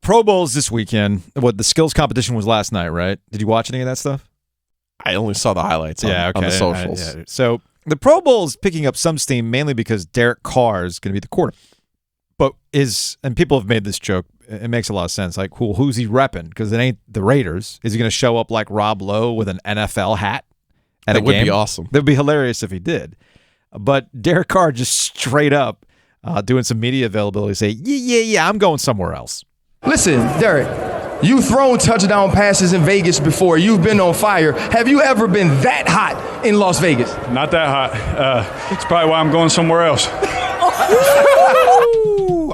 Pro Bowl's this weekend. What the skills competition was last night, right? Did you watch any of that stuff? I only saw the highlights on the socials. So the Pro Bowl is picking up some steam mainly because Derek Carr is going to be the quarterback. And people have made this joke. It makes a lot of sense. Like, who's he repping? Because it ain't the Raiders. Is he going to show up like Rob Lowe with an NFL hat at a game? That would be awesome. That would be hilarious if he did. But Derek Carr just straight up doing some media availability say, yeah, I'm going somewhere else. Listen, Derek, you've thrown touchdown passes in Vegas before. You've been on fire. Have you ever been that hot in Las Vegas? Not that hot. It's probably why I'm going somewhere else.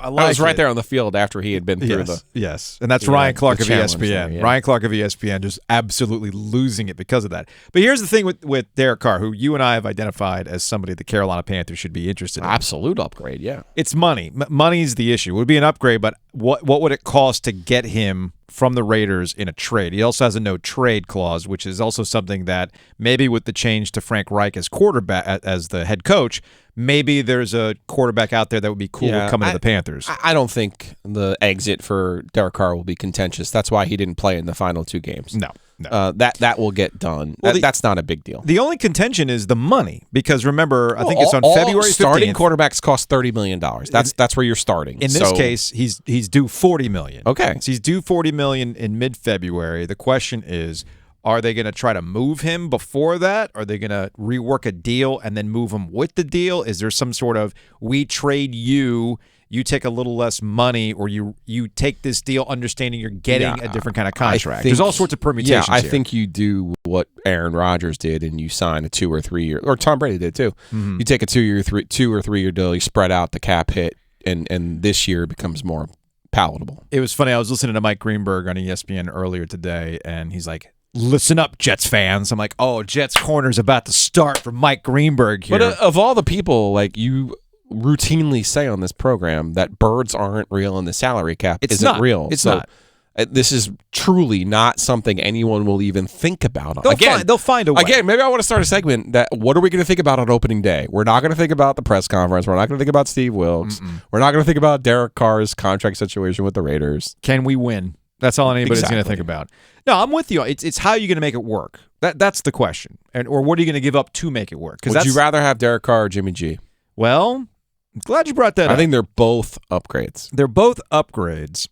I was right there on the field after he had been through Yes, and that's Ryan Clark of ESPN. Yeah. Ryan Clark of ESPN just absolutely losing it because of that. But here's the thing with Derek Carr, who you and I have identified as somebody the Carolina Panthers should be interested in. Absolute upgrade, yeah. It's money. Money's the issue. It would be an upgrade, but what would it cost to get him from the Raiders in a trade? He also has a no-trade clause, which is also something that maybe with the change to Frank Reich as quarterback, as the head coach, maybe there's a quarterback out there that would be cool coming to the Panthers. I don't think the exit for Derek Carr will be contentious. That's why he didn't play in the final 2 games. No. That will get done. Well, that's not a big deal. The only contention is the money, because remember, I think it's on February 15th. Starting quarterbacks cost $30 million. That's where you're starting. In this case, he's due $40 million. Okay. So he's due $40 million in mid-February. The question is, are they going to try to move him before that? Are they going to rework a deal and then move him with the deal? Is there some sort of, we trade you take a little less money, or you take this deal understanding you're getting a different kind of contract? There's all sorts of permutations I think you do what Aaron Rodgers did and you sign a 2 or 3 year, or Tom Brady did too. Mm-hmm. You take a 2 or 3 year deal, you spread out the cap hit, and this year becomes more palatable. It was funny. I was listening to Mike Greenberg on ESPN earlier today, and he's like, listen up, Jets fans. I'm like, oh, Jets Corner's about to start for Mike Greenberg here. But of all the people, like, you routinely say on this program that birds aren't real and the salary cap isn't real. It's not. This is truly not something anyone will even think about. They'll find a way. Again, maybe I want to start a segment that what are we going to think about on opening day? We're not going to think about the press conference. We're not going to think about Steve Wilkes. We're not going to think about Derek Carr's contract situation with the Raiders. Can we win? That's all anybody's going to think about. No, I'm with you. It's how you're going to make it work. That's the question. Or what are you going to give up to make it work? Would you rather have Derek Carr or Jimmy G? Well, I'm glad you brought that up. I think they're both upgrades. They're both upgrades.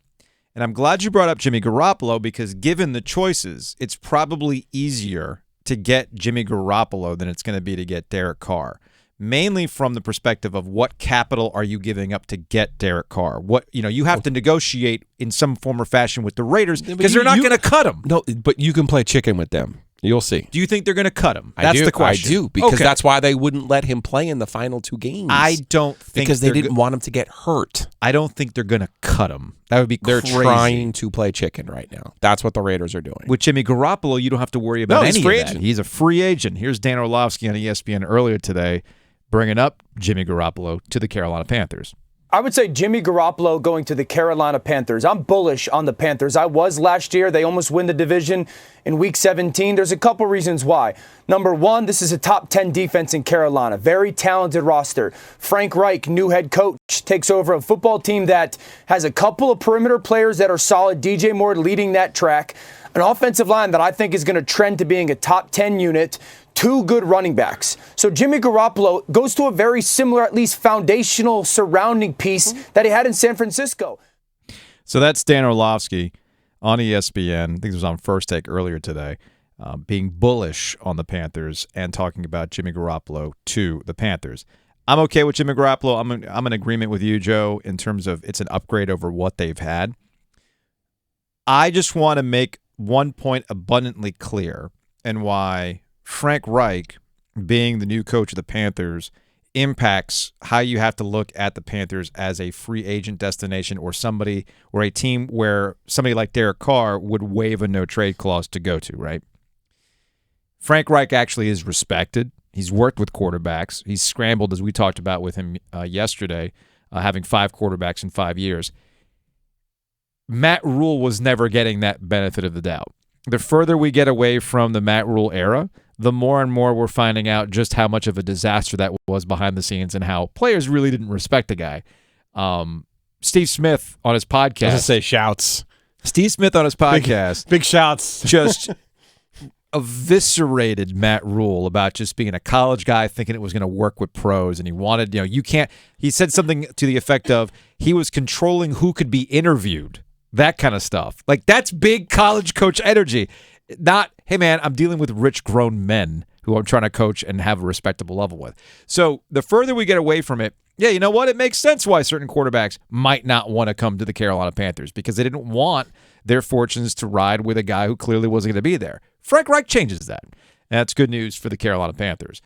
And I'm glad you brought up Jimmy Garoppolo, because given the choices, it's probably easier to get Jimmy Garoppolo than it's going to be to get Derek Carr. Mainly from the perspective of what capital are you giving up to get Derek Carr? You have to negotiate in some form or fashion with the Raiders, because they're not going to cut him. No, but you can play chicken with them. You'll see. Do you think they're going to cut him? That's the question. I do, because that's why they wouldn't let him play in the final 2 games. I don't think because they didn't want him to get hurt. I don't think they're going to cut him. That would be crazy. They're trying to play chicken right now. That's what the Raiders are doing. With Jimmy Garoppolo, you don't have to worry about any of that. He's a free agent. Here's Dan Orlovsky on ESPN earlier today bringing up Jimmy Garoppolo to the Carolina Panthers. I would say Jimmy Garoppolo going to the Carolina Panthers. I'm bullish on the Panthers. I was last year. They almost win the division in Week 17. There's a couple reasons why. Number one, this is a top 10 defense in Carolina. Very talented roster. Frank Reich, new head coach, takes over a football team that has a couple of perimeter players that are solid. DJ Moore leading that track. An offensive line that I think is going to trend to being a top 10 unit. 2 good running backs. So Jimmy Garoppolo goes to a very similar, at least foundational surrounding piece that he had in San Francisco. So that's Dan Orlovsky on ESPN. I think it was on First Take earlier today, being bullish on the Panthers and talking about Jimmy Garoppolo to the Panthers. I'm okay with Jimmy Garoppolo. I'm in agreement with you, Joe, in terms of it's an upgrade over what they've had. I just want to make one point abundantly clear, and why Frank Reich, being the new coach of the Panthers, impacts how you have to look at the Panthers as a free agent destination, or a team where somebody like Derek Carr would waive a no-trade clause to go to, right? Frank Reich actually is respected. He's worked with quarterbacks. He's scrambled, as we talked about with him yesterday, having 5 quarterbacks in 5 years. Matt Rule was never getting that benefit of the doubt. The further we get away from the Matt Rule era, the more and more we're finding out just how much of a disaster that was behind the scenes and how players really didn't respect the guy. Steve Smith on his podcast. I was going to say shouts. Steve Smith on his podcast Big shouts. just eviscerated Matt Rule about just being a college guy thinking it was going to work with pros, and he wanted, you can't. He said something to the effect of he was controlling who could be interviewed, that kind of stuff. Like, that's big college coach energy. Not, hey man, I'm dealing with rich grown men who I'm trying to coach and have a respectable level with. So the further we get away from it, yeah, you know what? It makes sense why certain quarterbacks might not want to come to the Carolina Panthers, because they didn't want their fortunes to ride with a guy who clearly wasn't going to be there. Frank Reich changes that. That's good news for the Carolina Panthers.